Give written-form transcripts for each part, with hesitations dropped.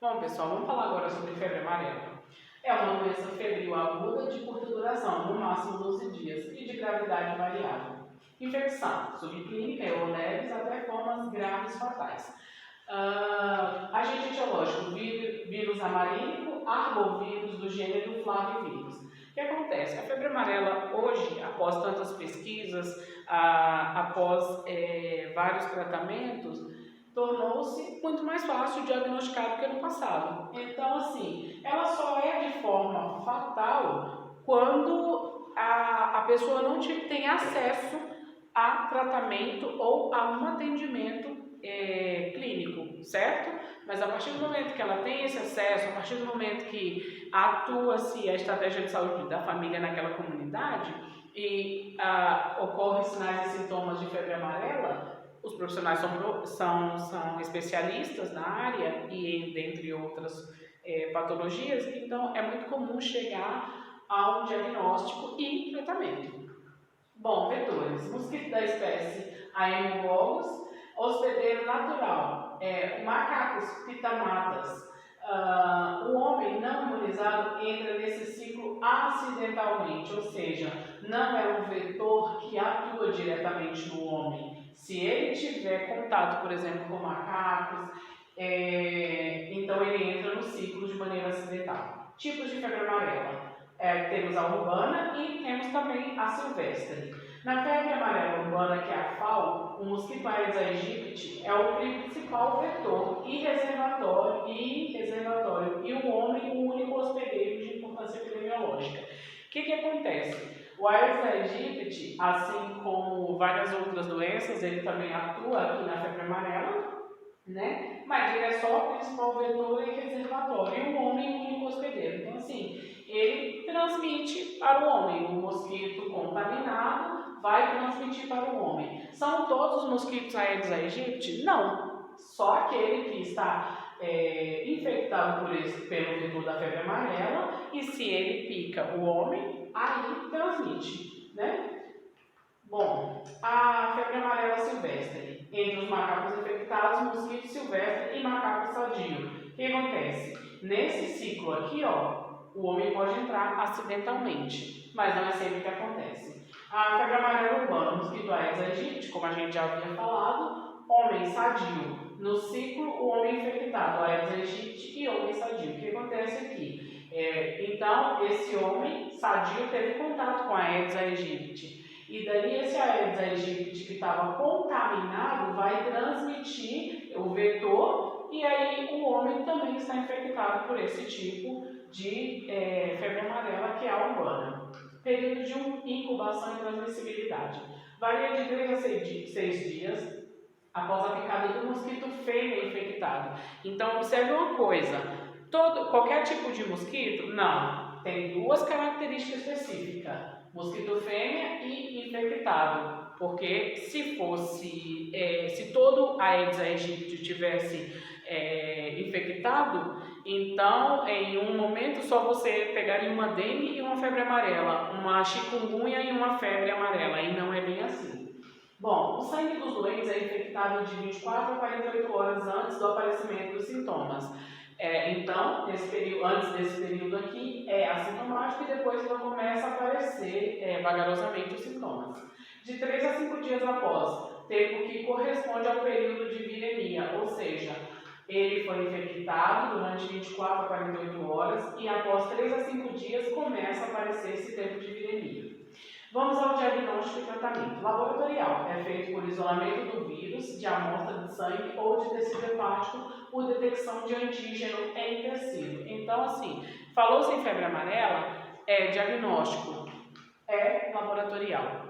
Bom, pessoal, vamos falar agora sobre febre amarela. É uma doença febril aguda de curta duração, no máximo 12 dias, e de gravidade variável. Infecção, subclínica ou leves até formas graves fatais. Agente etiológico, vírus amarílico, arbovírus do gênero flavivírus. O que acontece? A febre amarela hoje, após tantas pesquisas, após vários tratamentos, tornou-se muito mais fácil diagnosticar do que no passado. Então, assim, ela só é de forma fatal quando a pessoa não tem acesso a tratamento ou a um atendimento clínico, certo? Mas a partir do momento que ela tem esse acesso, a partir do momento que atua-se a estratégia de saúde da família naquela comunidade e ocorrem sinais e sintomas de febre amarela, os profissionais são especialistas na área e dentre outras patologias, então é muito comum chegar a um diagnóstico e tratamento. Bom, vetores. Mosquito da espécie Haemobolus, hospedeiro natural, macacos pitamatas. O homem não imunizado entra nesse ciclo acidentalmente, ou seja, não é um vetor que atua diretamente no homem. Se ele tiver contato, por exemplo, com macacos, então ele entra no ciclo de maneira acidental. Tipos de febre amarela. Temos a urbana e temos também a silvestre. Na febre amarela urbana, que é a FAO, o mosquito Aedes aegypti é o principal vetor e reservatório, e o homem o único hospedeiro de importância epidemiológica. O que acontece? O Aedes aegypti, assim como várias outras doenças, ele também atua aqui na febre amarela, né? Mas ele é só o principal vetor e reservatório, e o homem o único hospedeiro. Então, assim, ele transmite para o homem. O mosquito contaminado vai transmitir para o homem. São todos os mosquitos Aedes aegypti? Não. Só aquele que está infectado pelo vetor da febre amarela, e se ele pica o homem, aí transmite, né? Bom, a febre amarela silvestre. Entre os macacos infectados, mosquito silvestre e macaco sadio. O que acontece? Nesse ciclo aqui, ó, o homem pode entrar acidentalmente, mas não é sempre que acontece. A febre amarela urbana, mosquito Aedes aegypti, como a gente já havia falado, homem sadio. No ciclo, o homem infectado, Aedes aegypti e homem sadio. O que acontece aqui? Então, esse homem sadio teve contato com a Aedes aegypti. E daí esse Aedes aegypti que estava contaminado vai transmitir o vetor, e aí o homem também está infectado por esse tipo de febre amarela, que é a urbana. Período de incubação e transmissibilidade. Varia de 3 a 6 dias após a picada do mosquito fêmea infectado. Então, observe uma coisa. Qualquer tipo de mosquito? Não. Tem duas características específicas. Mosquito fêmea e infectado, porque se todo Aedes aegypti tivesse infectado, então em um momento só você pegaria uma dengue e uma febre amarela, uma chikungunya e uma febre amarela, e não é bem assim. Bom, o sangue dos doentes é infectado de 24 a 48 horas antes do aparecimento dos sintomas. Então, antes desse período aqui, é assintomático e depois já começa a aparecer vagarosamente os sintomas. De 3 a 5 dias após, tempo que corresponde ao período de viremia, ou seja, ele foi infectado durante 24 a 48 horas e após 3 a 5 dias começa a aparecer esse tempo de viremia. Vamos ao diagnóstico e tratamento. Laboratorial é feito por isolamento do vírus, de amostra de sangue ou de tecido hepático, por detecção de antígeno em tecido. Então, assim, falou-se em febre amarela, diagnóstico é laboratorial.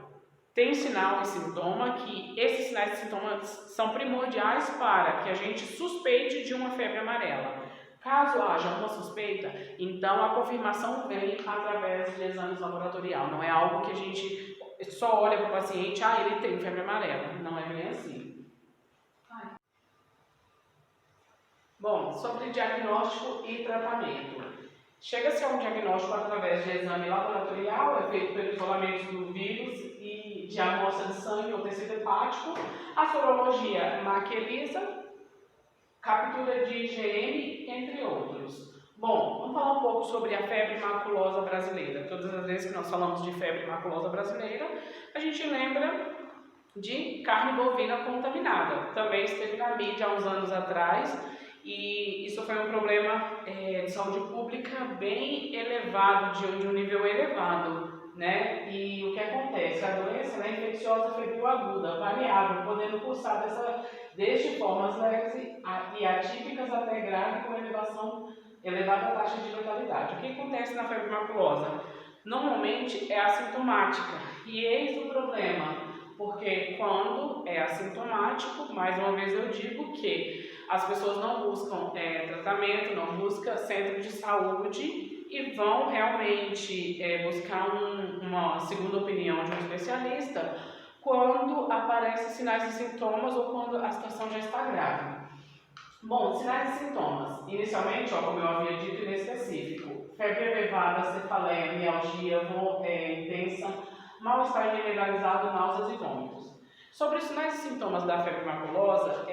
Tem sinal e sintoma que esses sinais e sintomas são primordiais para que a gente suspeite de uma febre amarela. Caso haja uma suspeita, então a confirmação vem através de exames laboratorial. Não é algo que a gente só olha para o paciente, ele tem febre amarela. Não é bem assim. Bom, sobre diagnóstico e tratamento. Chega-se a um diagnóstico através de exame laboratorial, é feito pelo isolamento do vírus e de amostra de sangue ou tecido hepático. A sorologia marca ELISA. captura de IgM, entre outros. Bom, vamos falar um pouco sobre a febre maculosa brasileira. Todas as vezes que nós falamos de febre maculosa brasileira, a gente lembra de carne bovina contaminada. Também esteve na mídia há uns anos atrás e isso foi um problema de saúde pública bem elevado, de um nível elevado, né? E o que acontece? A doença é infecciosa febril aguda, variável, podendo cursar desde formas leves e atípicas até grave com elevada taxa de letalidade. O que acontece na febre maculosa? Normalmente é assintomática e eis o problema, porque quando é assintomático, mais uma vez eu digo que as pessoas não buscam tratamento, não buscam centro de saúde e vão realmente buscar uma segunda opinião de um especialista quando aparecem sinais e sintomas ou quando a situação já está grave. Bom, sinais e sintomas. Inicialmente, como eu havia dito, inespecífico. Febre elevada, cefaleia, mialgia, intensa, mal-estar generalizado, náuseas e vômitos. Sobre os sinais e sintomas da febre maculosa,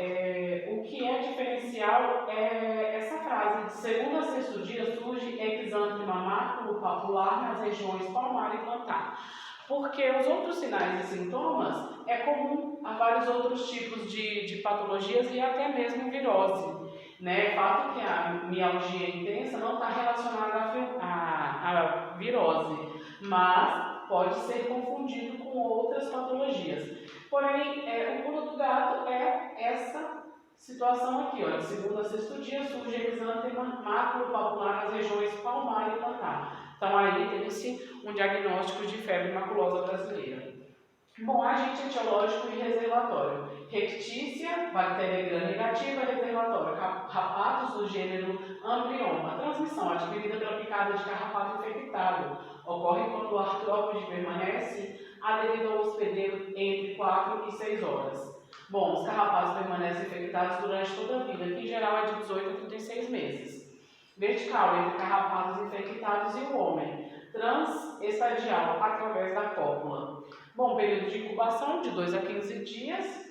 o que é diferencial é essa frase: de segundo a sexto dia surge exantema máculo papular nas regiões palmar e plantar. Porque os outros sinais e sintomas é comum a vários outros tipos de patologias e até mesmo virose. Né? Fato que a mialgia intensa não está relacionada à virose, mas pode ser confundido com outras patologias. Porém, o pulo do gato é essa situação aqui, ó, de segundo a sexto dia surge exantema máculo papular nas regiões palmar e plantar. Então aí tem-se um diagnóstico de febre maculosa brasileira. Bom, agente etiológico e reservatório. Rictícia, bactéria gram-negativa, reservatório. Carrapatos do gênero Amblyomma. Transmissão adquirida pela picada de carrapato infectado. Ocorre quando o artrópode permanece aderido ao hospedeiro entre 4 e 6 horas. Bom, os carrapatos permanecem infectados durante toda a vida, que em geral é de 18 a 36 meses. Vertical, entre carrapatos infectados e o homem. Transestadial, através da cópula. Bom, período de incubação de 2 a 15 dias,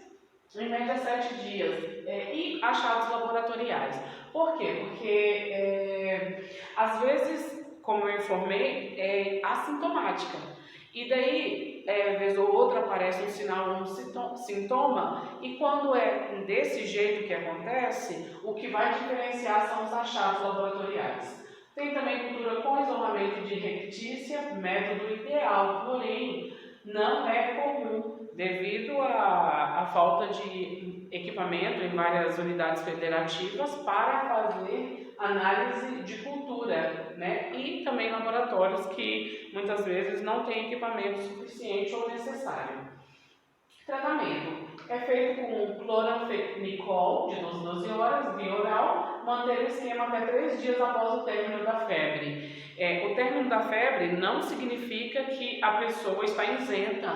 em média 7 dias. E achados laboratoriais. Por quê? Porque, às vezes, como eu informei, é assintomática. E daí, vez ou outra, aparece um sinal ou um sintoma, e quando é desse jeito que acontece, o que vai diferenciar são os achados laboratoriais. Tem também cultura com isolamento de rictícia, método ideal, porém não é comum devido à falta de equipamento em várias unidades federativas para fazer análise de cultura, né? E também laboratórios que muitas vezes não têm equipamento suficiente ou necessário. Tratamento é feito com cloranfenicol de 12 horas, via oral, manter o esquema até 3 dias após o término da febre. O término da febre não significa que a pessoa está isenta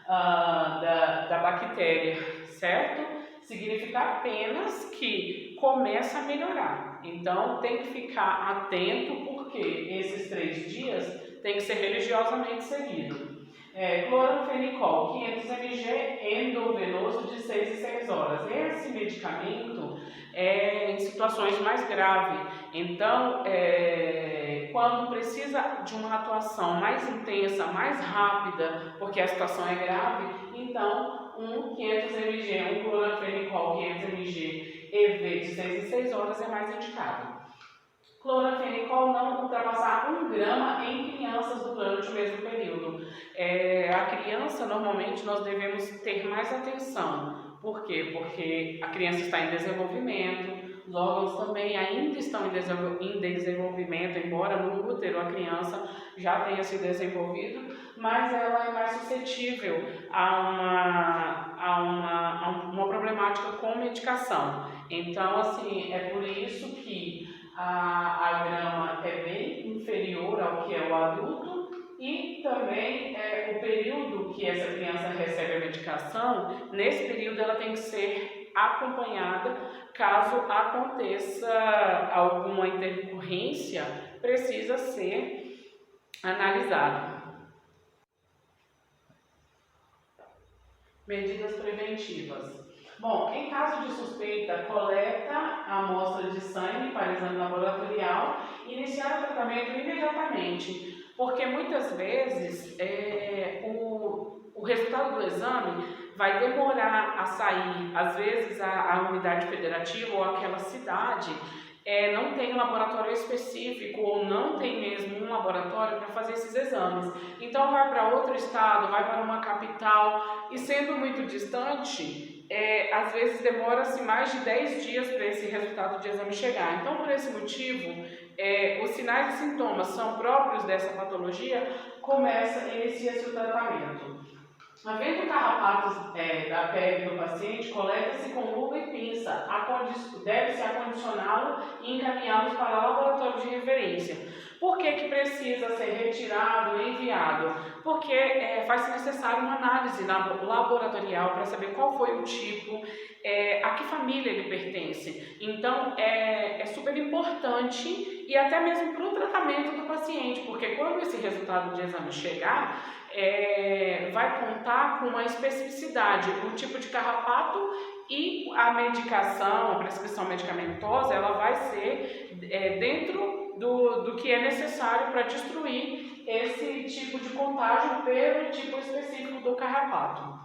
da bactéria, certo? Significa apenas que começa a melhorar. Então tem que ficar atento porque esses 3 dias tem que ser religiosamente seguido. Cloranfenicol, 500 mg endovenoso de 6 em 6 horas. Esse medicamento é em situações mais graves. Então, quando precisa de uma atuação mais intensa, mais rápida, porque a situação é grave, então um 500 mg, um cloranfenicol 500 mg EV de 6 em 6 horas é mais indicado. Cloranfenicol não ultrapassar 1 grama em crianças durante o mesmo período. A criança, normalmente, nós devemos ter mais atenção. Por quê? Porque a criança está em desenvolvimento, os órgãos também ainda estão em desenvolvimento, embora no útero a criança já tenha se desenvolvido, mas ela é mais suscetível a uma problemática com medicação. Então, assim, é por isso que a grama é bem inferior ao que é o adulto e também o período que essa criança recebe a medicação, nesse período ela tem que ser acompanhada caso aconteça alguma intercorrência, precisa ser analisado. Medidas preventivas. Bom, em caso de suspeita, coleta a sangue para exame laboratorial e iniciar o tratamento imediatamente, porque muitas vezes o resultado do exame vai demorar a sair. Às vezes a unidade federativa ou aquela cidade não tem um laboratório específico ou não tem mesmo um laboratório para fazer esses exames. Então vai para outro estado, vai para uma capital e sendo muito distante, às vezes demora-se mais de 10 dias para esse resultado de exame chegar. Então por esse motivo, os sinais e sintomas são próprios dessa patologia, inicia-se o tratamento. Havendo carrapatos da pele do paciente, coleta-se com luva e pinça, deve-se acondicioná-lo e encaminhá-los para o laboratório de referência. Por que precisa ser retirado e enviado? Porque faz-se necessário uma análise laboratorial para saber qual foi o tipo, a que família ele pertence. Então, é super importante e até mesmo para o tratamento do paciente, porque quando esse resultado de exame chegar, vai contar com uma especificidade, o tipo de carrapato e a medicação, a prescrição medicamentosa, ela vai ser dentro do que é necessário para destruir esse tipo de contágio pelo tipo específico do carrapato.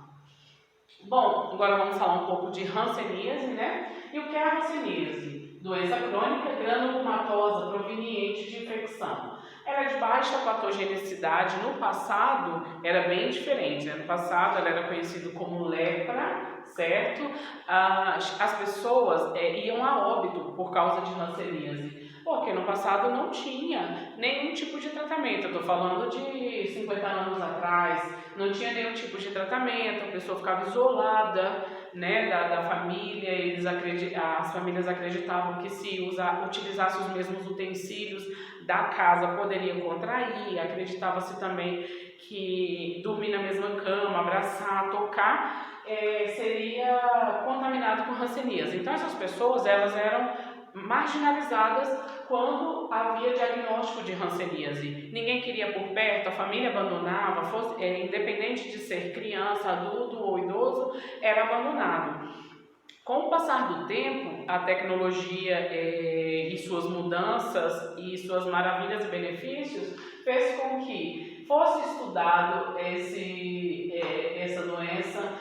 Bom, agora vamos falar um pouco de hanseníase, né? E o que é a hanseníase? Doença crônica granulomatosa proveniente de infecção. Ela é de baixa patogenicidade. No passado era bem diferente, né? No passado ela era conhecida como lepra, certo? As pessoas iam a óbito por causa de hanseníase, porque no passado não tinha nenhum tipo de tratamento. Eu estou falando de 50 anos atrás, não tinha nenhum tipo de tratamento, a pessoa ficava isolada, né, da família. As famílias acreditavam que se utilizasse os mesmos utensílios da casa poderia contrair, acreditava-se também que dormir na mesma cama, abraçar, tocar, seria contaminado com hanseníase. Então essas pessoas elas eram marginalizadas quando havia diagnóstico de hanseníase. Ninguém queria por perto, a família abandonava, independente de ser criança, adulto ou idoso, era abandonado. Com o passar do tempo, a tecnologia e suas mudanças e suas maravilhas e benefícios fez com que fosse estudado essa doença,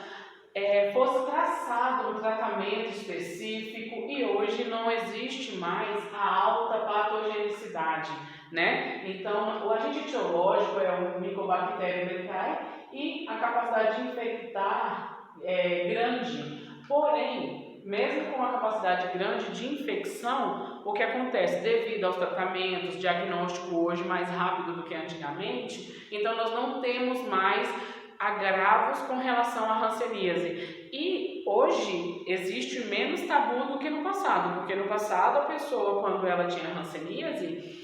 fosse traçado um tratamento específico e hoje não existe mais a alta patogenicidade, né? Então, o agente etiológico é o Mycobacterium leprae e a capacidade de infectar é grande. Porém, mesmo com a capacidade grande de infecção, o que acontece? Devido aos tratamentos, diagnóstico hoje mais rápido do que antigamente, então nós não temos mais agravos com relação à hanseníase. E hoje existe menos tabu do que no passado, porque no passado a pessoa, quando ela tinha hanseníase,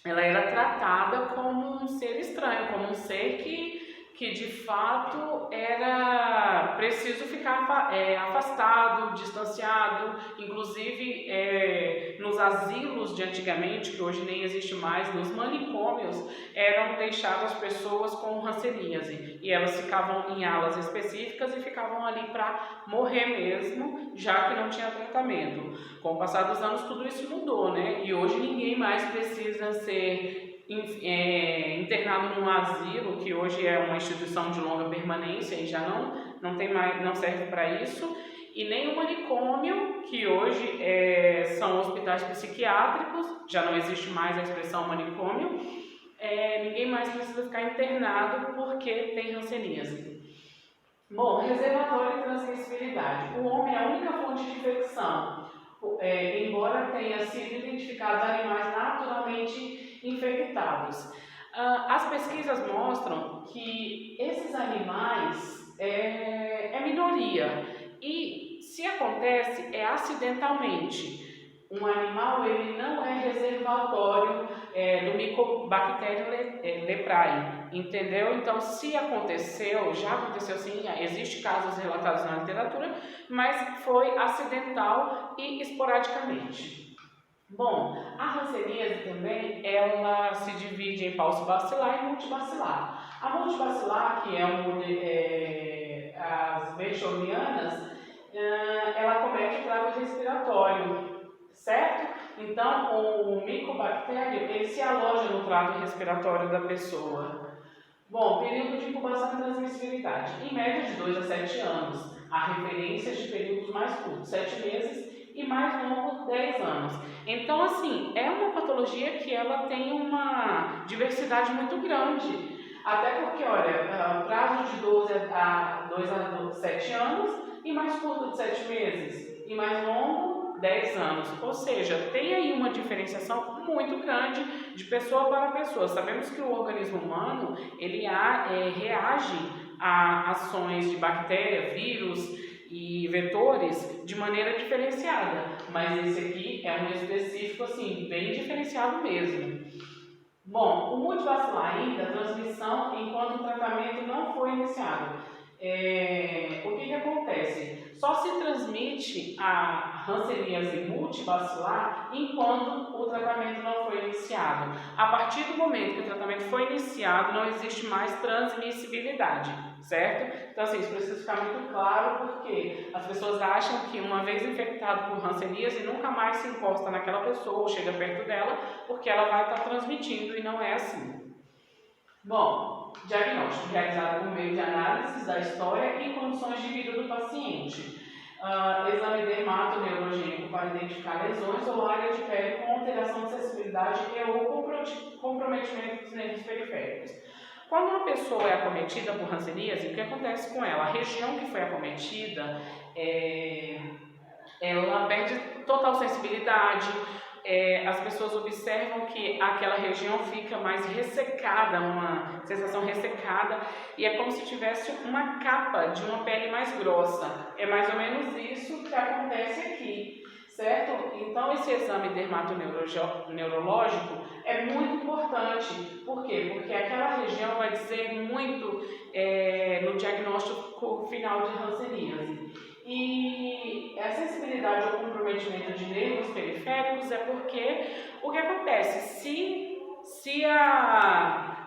ela era tratada como um ser estranho, como um ser que de fato era preciso ficar afastado, distanciado. Inclusive nos asilos de antigamente, que hoje nem existe mais, nos manicômios, eram deixadas pessoas com hanseníase e elas ficavam em alas específicas e ficavam ali para morrer mesmo, já que não tinha tratamento. Com o passar dos anos tudo isso mudou, né? E hoje ninguém mais precisa ser internado num asilo, que hoje é uma instituição de longa permanência e já não tem mais, não serve para isso, e nem o manicômio, que hoje são hospitais psiquiátricos, já não existe mais a expressão manicômio, ninguém mais precisa ficar internado porque tem hanseníase. Bom, reservatório e transmissibilidade. O homem é a única fonte de infecção, embora tenha sido identificados animais naturalmente infectados. As pesquisas mostram que esses animais é minoria e se acontece acidentalmente. Um animal ele não é reservatório do Mycobacterium leprae, entendeu? Então, se aconteceu, já aconteceu sim, existem casos relatados na literatura, mas foi acidental e esporadicamente. Bom, a hanseníase também, ela se divide em paucibacilar e multibacilar. A multibacilar, que é as leishmanianas, ela comete o trato respiratório, certo? Então, o micobactério, ele se aloja no trato respiratório da pessoa. Bom, período de incubação e transmissibilidade. Em média de 2 a 7 anos. Há referências de períodos mais curtos, 7 meses, e mais longo, 10 anos. Então, assim, é uma patologia que ela tem uma diversidade muito grande. Até porque, olha, prazo de 2 a 7 anos e mais curto de 7 meses. E mais longo, 10 anos. Ou seja, tem aí uma diferenciação muito grande de pessoa para pessoa. Sabemos que o organismo humano, ele reage a ações de bactéria, vírus e vetores de maneira diferenciada, mas esse aqui é um específico assim, bem diferenciado mesmo. Bom, o multivacilar ainda, a transmissão enquanto o tratamento não foi iniciado. O que acontece? Só se transmite a hanseníase multivacilar enquanto o tratamento não foi iniciado. A partir do momento que o tratamento foi iniciado, não existe mais transmissibilidade, certo? Então, assim, isso precisa ficar muito claro, porque as pessoas acham que uma vez infectado por hanseníase, nunca mais se encosta naquela pessoa ou chega perto dela, porque ela vai estar transmitindo, e não é assim. Bom, diagnóstico realizado por meio de análises da história e condições de vida do paciente. Exame dermatoneurogênico para identificar lesões ou área de pele com alteração de sensibilidade e ou comprometimento dos nervos periféricos. Quando uma pessoa é acometida por hanseníase, o que acontece com ela? A região que foi acometida, ela perde total sensibilidade. As pessoas observam que aquela região fica mais ressecada, uma sensação ressecada, e é como se tivesse uma capa de uma pele mais grossa. É mais ou menos isso que acontece aqui, certo? Então, esse exame dermatoneurológico é muito importante. Por quê? Porque aquela região vai dizer muito no diagnóstico final de hanseníase. E a sensibilidade ao comprometimento de nervos periféricos é porque o que acontece? Se a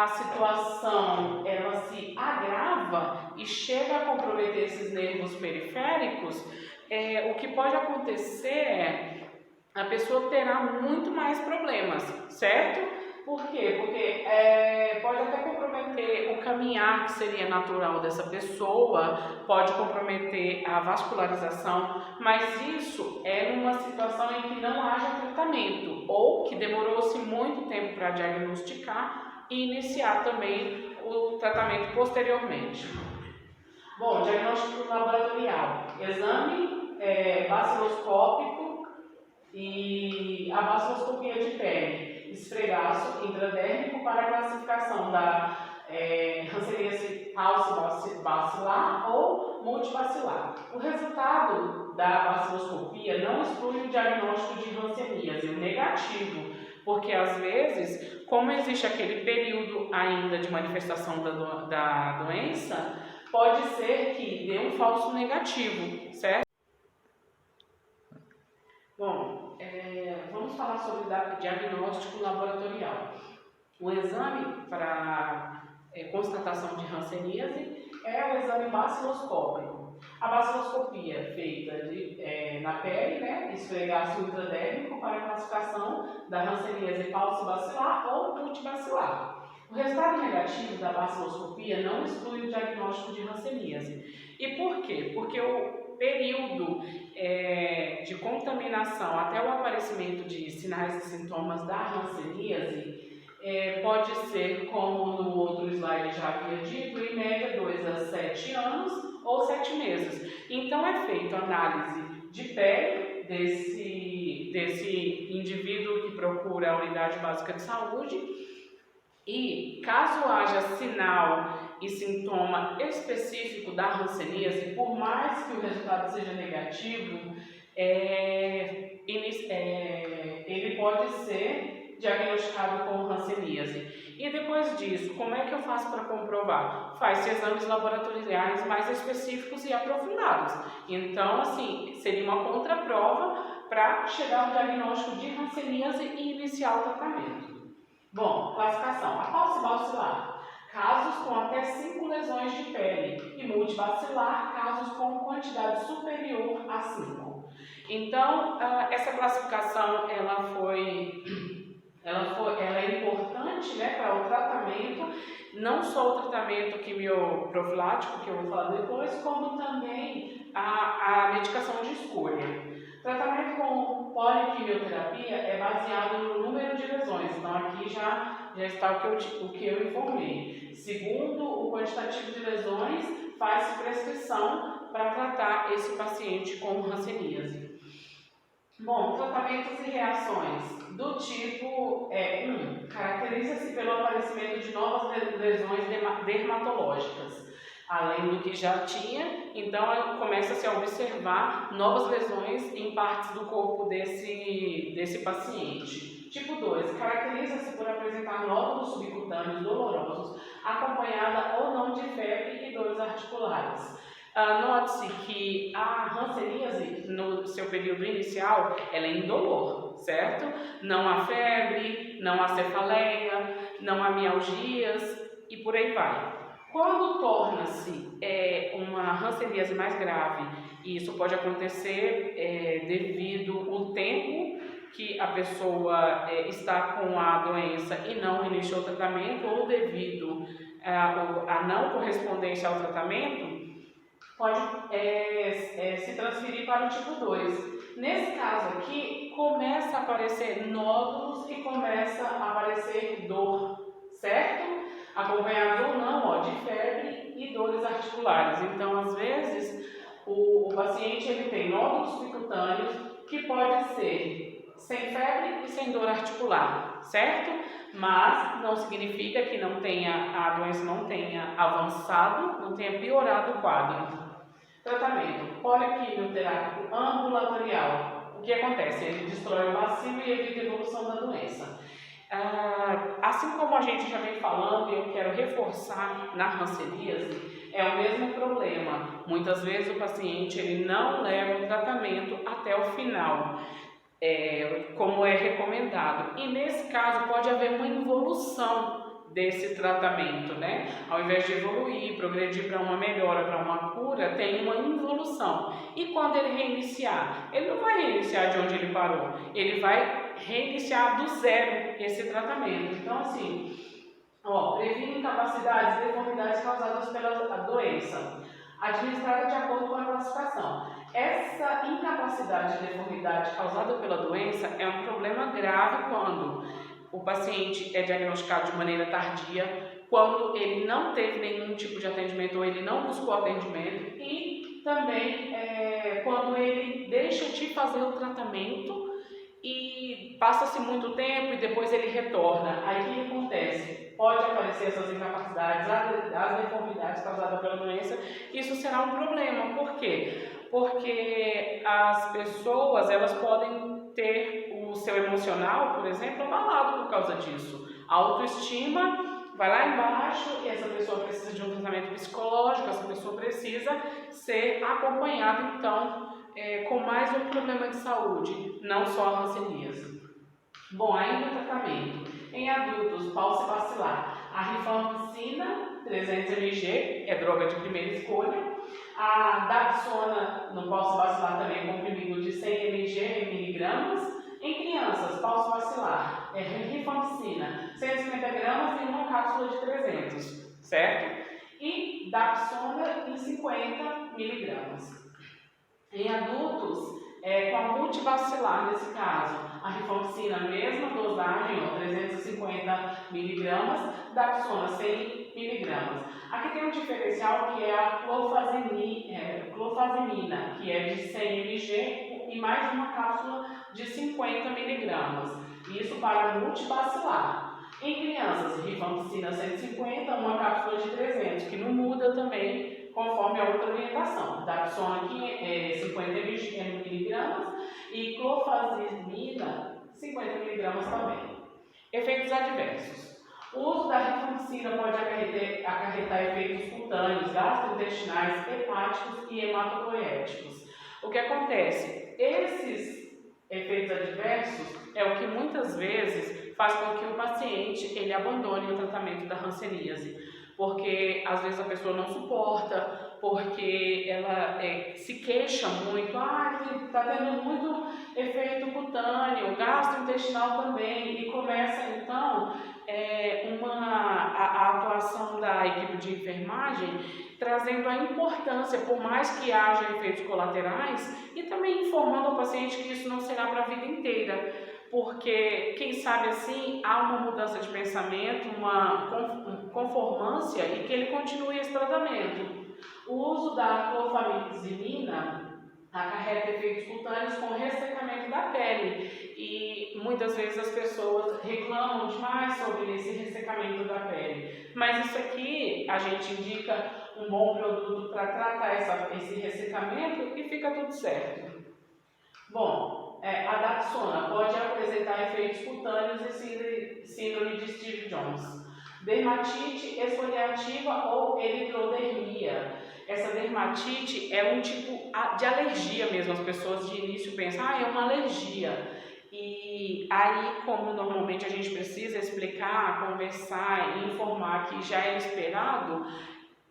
situação ela se agrava e chega a comprometer esses nervos periféricos, o que pode acontecer é a pessoa terá muito mais problemas, certo? Por quê? Porque pode até comprometer o caminhar que seria natural dessa pessoa, pode comprometer a vascularização, mas isso é numa situação em que não haja tratamento ou que demorou-se muito tempo para diagnosticar e iniciar também o tratamento posteriormente. Bom, diagnóstico laboratorial, exame baciloscópico e a baciloscopia de pele. Esfregaço intradérmico para a classificação da hanseníase paucibacilar ou multibacilar. O resultado da baciloscopia não exclui o diagnóstico de hanseníase, o negativo, porque às vezes, como existe aquele período ainda de manifestação da doença, pode ser que dê um falso negativo, certo? Bom, vamos falar sobre diagnóstico laboratorial. O exame para constatação de hanseníase é o exame baciloscópico. A baciloscopia é feita na pele, né, esfregaço intradérmico para a classificação da hanseníase paucibacilar ou multibacilar. O resultado negativo da baciloscopia não exclui o diagnóstico de hanseníase. E por quê? Porque o período de contaminação até o aparecimento de sinais e sintomas da hanseníase pode ser, como no outro slide já havia dito, em média 2 a 7 anos ou 7 meses. Então é feita análise de pele desse indivíduo que procura a unidade básica de saúde, e caso haja sinal e sintoma específico da hanseníase, por mais que o resultado seja negativo, ele pode ser diagnosticado com hanseníase. E depois disso, como é que eu faço para comprovar? Faz-se exames laboratoriais mais específicos e aprofundados. Então, assim, seria uma contraprova para chegar ao diagnóstico de hanseníase e iniciar o tratamento. Bom, classificação. A paucibacilar, casos com até 5 lesões de pele, e multibacilar, casos com quantidade superior a 5. Então, essa classificação ela é importante, né, para o tratamento, não só o tratamento quimioprofilático, que eu vou falar depois, como também a medicação de escolha. Tratamento com poliquimioterapia é baseado no número de lesões, então aqui já está o que eu informei. Segundo o quantitativo de lesões, faz-se prescrição para tratar esse paciente com hanseníase. Bom, tratamentos e reações do tipo 1. Caracteriza-se pelo aparecimento de novas lesões dermatológicas, além do que já tinha, então começa-se a observar novas lesões em partes do corpo desse paciente. Tipo 2. Caracteriza-se por apresentar nódulos subcutâneos dolorosos, acompanhada ou não de febre e dores articulares. Note-se que a hanseníase, no seu período inicial, ela é indolor, certo? Não há febre, não há cefaleia, não há mialgias e por aí vai. Quando torna-se uma hanseníase mais grave, e isso pode acontecer devido ao tempo que a pessoa está com a doença e não iniciou o tratamento, ou devido à não correspondência ao tratamento, pode se transferir para o tipo 2. Nesse caso aqui, começa a aparecer nódulos e começa a aparecer dor, certo? Acompanhado ou não de febre e dores articulares. Então, às vezes, o paciente ele tem nódulos subcutâneos que pode ser sem febre e sem dor articular, certo? Mas não significa que a doença não tenha avançado, não tenha piorado o quadro. Tratamento poliquimioterápico ambulatorial. O que acontece? Ele destrói o bacilo e evita a evolução da doença. Assim como a gente já vem falando, e eu quero reforçar na hanseníase, é o mesmo problema. Muitas vezes o paciente ele não leva o tratamento até o final, como é recomendado. E nesse caso pode haver uma involução desse tratamento, né? Ao invés de evoluir, progredir para uma melhora, para uma cura, tem uma involução. E quando ele reiniciar, ele não vai reiniciar de onde ele parou, ele vai reiniciar do zero esse tratamento. Então, assim, previne incapacidades e deformidades causadas pela doença, administrada de acordo com a classificação. Essa incapacidade e deformidade causada pela doença é um problema grave quando o paciente é diagnosticado de maneira tardia, quando ele não teve nenhum tipo de atendimento ou ele não buscou atendimento, e também quando ele deixa de fazer o tratamento e passa-se muito tempo e depois ele retorna. Aí o que acontece? Pode aparecer essas incapacidades, as deformidades causadas pela doença, isso será um problema. Por quê? Porque as pessoas elas podem ter o seu emocional, por exemplo, abalado por causa disso. A autoestima vai lá embaixo e essa pessoa precisa de um tratamento psicológico, essa pessoa precisa ser acompanhada, então, com mais um problema de saúde, não só a hanseníase. Bom, ainda o tratamento. Em adultos, paucibacilar, a rifampicina 300 mg é droga de primeira escolha. A dapsona no paucibacilar também é comprimido de 100 mg. Em crianças, paucibacilar é rifampicina 150 gramas e uma cápsula de 300, certo? E dapsona em 50 mg. Em adultos, com a multibacilar nesse caso, a rifampicina, mesma dosagem, 350 mg, dapsona 100 mg. Aqui tem um diferencial que é a clofazimina, que é de 100 mg e mais uma cápsula de 50 mg. Isso para multibacilar. Em crianças, rifampicina 150, uma cápsula de 300, que não muda também conforme a outra orientação. Dapsona aqui é 50 mg e clofazimina 50 mg também. Efeitos adversos. O uso da rifampicina pode acarretar efeitos cutâneos, gastrointestinais, hepáticos e hematopoéticos. O que acontece? Esses efeitos adversos é o que muitas vezes faz com que o paciente ele abandone o tratamento da hanseníase. porque às vezes a pessoa não suporta, porque ela se queixa muito, está tendo muito efeito cutâneo, gastrointestinal também, e começa então a atuação da equipe de enfermagem trazendo a importância, por mais que haja efeitos colaterais, e também informando ao paciente que isso não será para a vida inteira, porque quem sabe assim há uma mudança de pensamento, uma conformância e que ele continue esse tratamento. O uso da clofamizimina acarreta efeitos cutâneos com ressecamento da pele e muitas vezes as pessoas reclamam demais sobre esse ressecamento da pele, mas isso aqui a gente indica um bom produto para tratar esse ressecamento e fica tudo certo. Bom, a Dapsona pode apresentar efeitos cutâneos e síndrome de Stevens-Jones, dermatite esfoliativa ou eritrodermia. Essa dermatite é um tipo de alergia mesmo, as pessoas de início pensam, é uma alergia. E aí, como normalmente a gente precisa explicar, conversar e informar que já é esperado,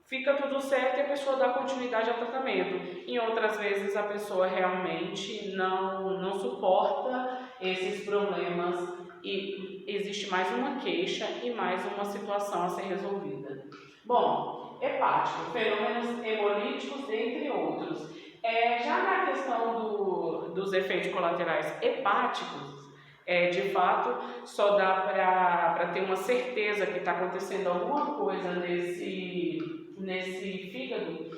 fica tudo certo e a pessoa dá continuidade ao tratamento. Em outras vezes a pessoa realmente não suporta esses problemas e existe mais uma queixa e mais uma situação a ser resolvida. Bom, hepático, fenômenos hemolíticos, dentre outros. Já na questão dos efeitos colaterais hepáticos, de fato, só dá para ter uma certeza que está acontecendo alguma coisa nesse fígado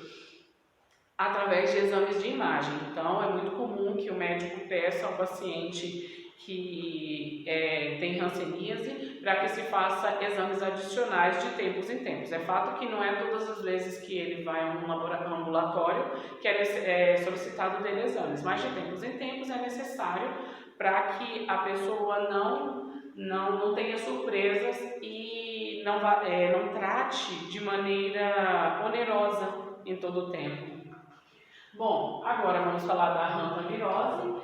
através de exames de imagem. Então, é muito comum que o médico peça ao paciente que tem hanseníase para que se faça exames adicionais de tempos em tempos. É fato que não é todas as vezes que ele vai a um ambulatório que é solicitado dele exames, mas de tempos em tempos é necessário para que a pessoa não tenha surpresas e não trate de maneira onerosa em todo o tempo. Bom, agora vamos falar da hantavirose.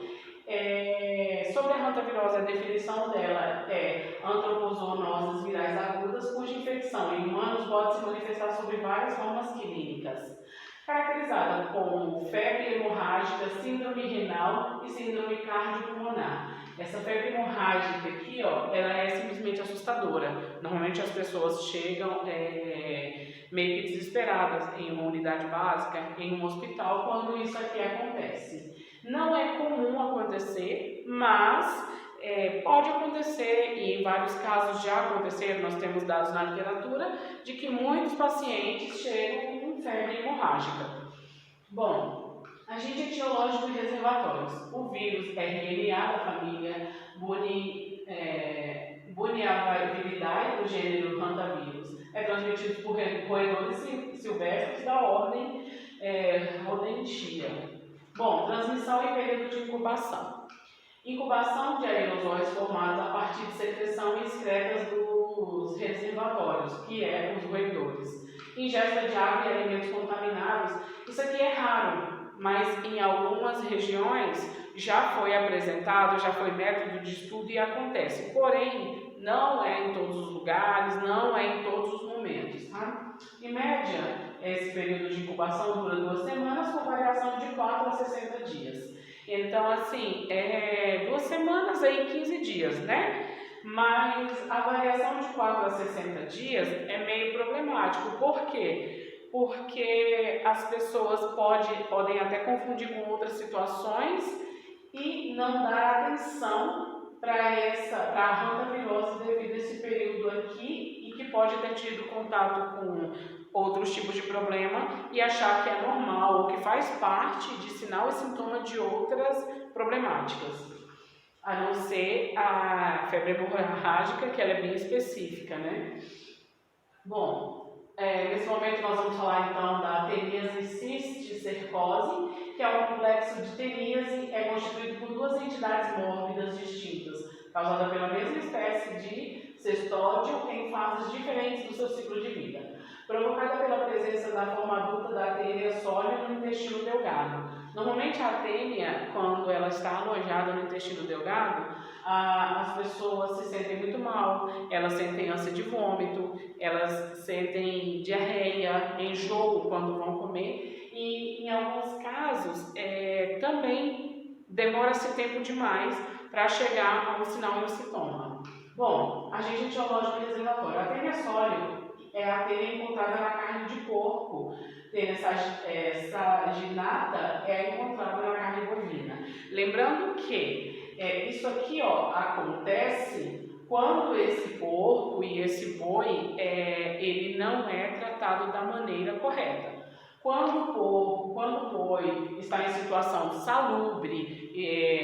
Sobre a hantavirose, a definição dela é antropozoonoses virais agudas, cuja infecção em humanos pode se manifestar sob várias formas clínicas, caracterizada como febre hemorrágica, síndrome renal e síndrome cardiopulmonar. Essa febre hemorrágica aqui, ela é simplesmente assustadora. Normalmente as pessoas chegam meio que desesperadas em uma unidade básica, em um hospital, quando isso aqui acontece. Não é comum acontecer, mas pode acontecer, e em vários casos já aconteceram, nós temos dados na literatura, de que muitos pacientes chegam com febre hemorrágica. Bom, agente etiológico e reservatórios. O vírus RNA da família Bunniaviridae, do gênero Hantavirus, é transmitido por roedores silvestres da ordem Rodentia. Bom, transmissão e período de incubação. Incubação de aerosóis formados a partir de secreção e excretas dos reservatórios, que os roedores. Ingesta de água e alimentos contaminados. Isso aqui é raro, mas em algumas regiões já foi apresentado, já foi método de estudo e acontece. Porém, não é em todos os lugares, não é em todos os momentos. Tá? Em média, esse período de incubação dura 2 semanas, com variação de 4 a 60 dias. Então, assim, 2 semanas aí, 15 dias, né? Mas a variação de 4 a 60 dias é meio problemático. Por quê? Porque as pessoas podem até confundir com outras situações e não dar atenção para a hantavirose devido a esse período aqui e que pode ter tido contato com outros tipos de problema e achar que é normal ou que faz parte de sinal e sintoma de outras problemáticas, a não ser a febre hemorrágica, que ela é bem específica, né? Bom, nesse momento nós vamos falar então da teníase cisticercose, que é um complexo de teníase, constituído por 2 entidades mórbidas distintas, causada pela mesma espécie de cestódio em fases diferentes do seu ciclo de vida. provocada pela presença da forma adulta da tênia sólida no intestino delgado. Normalmente a tênia, quando ela está alojada no intestino delgado, as pessoas se sentem muito mal, elas sentem ânsia de vômito, elas sentem diarreia, enjoo quando vão comer e em alguns casos também demora-se tempo demais para chegar a um sinal e um sintoma. Bom, agente etiológico reservatório. A tênia sólida é a tênia encontrada na carne de porco. Tênia saginata é encontrada na carne bovina. Lembrando que isso aqui acontece quando esse porco e esse boi ele não é tratado da maneira correta. Quando o boi está em situação salubre,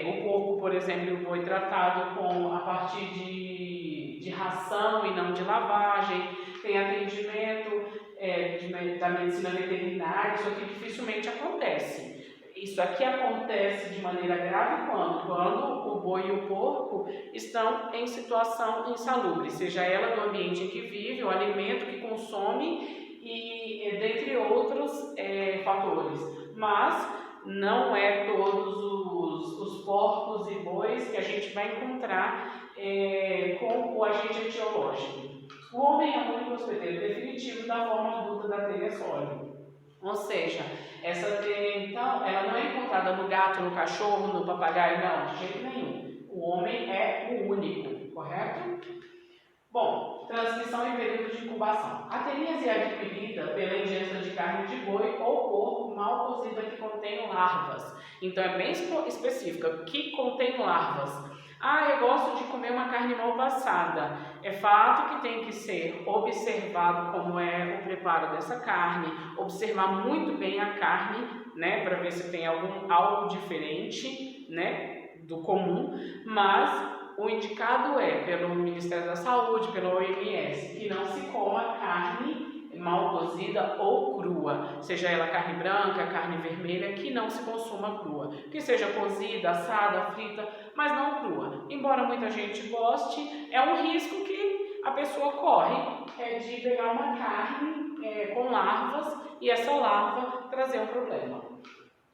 o porco, por exemplo, o boi tratado a partir de ração e não de lavagem, tem atendimento da medicina veterinária, isso aqui dificilmente acontece. Isso aqui acontece de maneira grave quando o boi e o porco estão em situação insalubre, seja ela do ambiente em que vive, o alimento que consome e dentre outros fatores. Mas não é todos os porcos e bois que a gente vai encontrar com o agente etiológico. O homem é o único hospedeiro definitivo da forma adulta da tênia sólida. Ou seja, essa tênia, então, ela não é encontrada no gato, no cachorro, no papagaio, não, de jeito nenhum. O homem é o único, correto? Bom, transmissão em período de incubação. A teníase é adquirida pela ingesta de carne de boi ou porco mal cozida que contém larvas. Então é bem específica, que contém larvas. Eu gosto de comer uma carne mal passada. É fato que tem que ser observado como é o preparo dessa carne, observar muito bem a carne, né, para ver se tem algo diferente, né, do comum, mas o indicado pelo Ministério da Saúde, pela OMS, que não se coma carne mal cozida ou crua, seja ela carne branca, carne vermelha, que não se consuma crua, que seja cozida, assada, frita, mas não crua. Embora muita gente goste, é um risco que a pessoa corre de pegar uma carne com larvas e essa larva trazer um problema.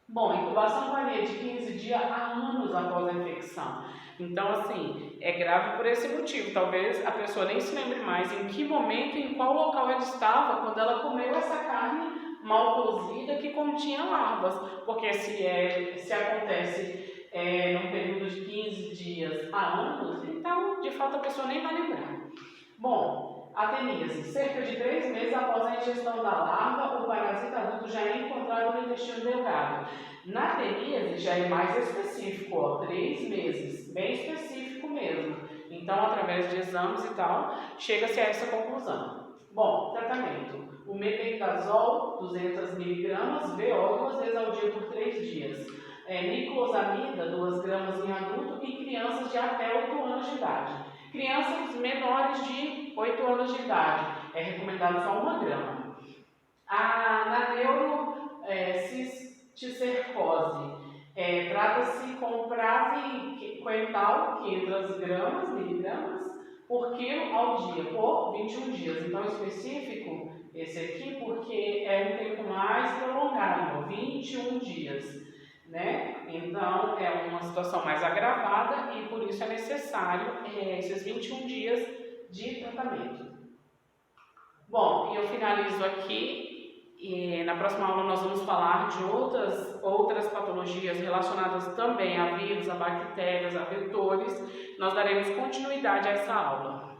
Bom, a incubação varia de 15 dias a anos após a infecção. Então, assim, é grave por esse motivo. Talvez a pessoa nem se lembre mais em que momento, em qual local ela estava quando ela comeu essa carne mal cozida que continha larvas. Porque se acontece num período de 15 dias a anos, então, de fato, a pessoa nem vai lembrar. Bom, a teníase. Cerca de 3 meses após a ingestão da larva, o parasita adulto já é encontrado no intestino delgado. Na teníase já é mais específico, 3 meses, bem específico mesmo. Então, através de exames e tal, chega-se a essa conclusão. Bom, tratamento. O mebendazol, 200 mg, VO, 2 vezes ao dia por 3 dias. Niclosamida, 2 gramas em adulto e crianças de até 8 anos de idade. Crianças menores de 8 anos de idade, é recomendado só 1 grama. Na neurocisticercose, trata-se com prazo coental, 500 miligramas, por quilo ao dia, por 21 dias. Então, específico esse aqui, porque é um tempo mais prolongado, 21 dias. Né? Então, é uma situação mais agravada e por isso é necessário esses 21 dias de tratamento. Bom, eu finalizo aqui e na próxima aula nós vamos falar de outras patologias relacionadas também a vírus, a bactérias, a vetores. Nós daremos continuidade a essa aula.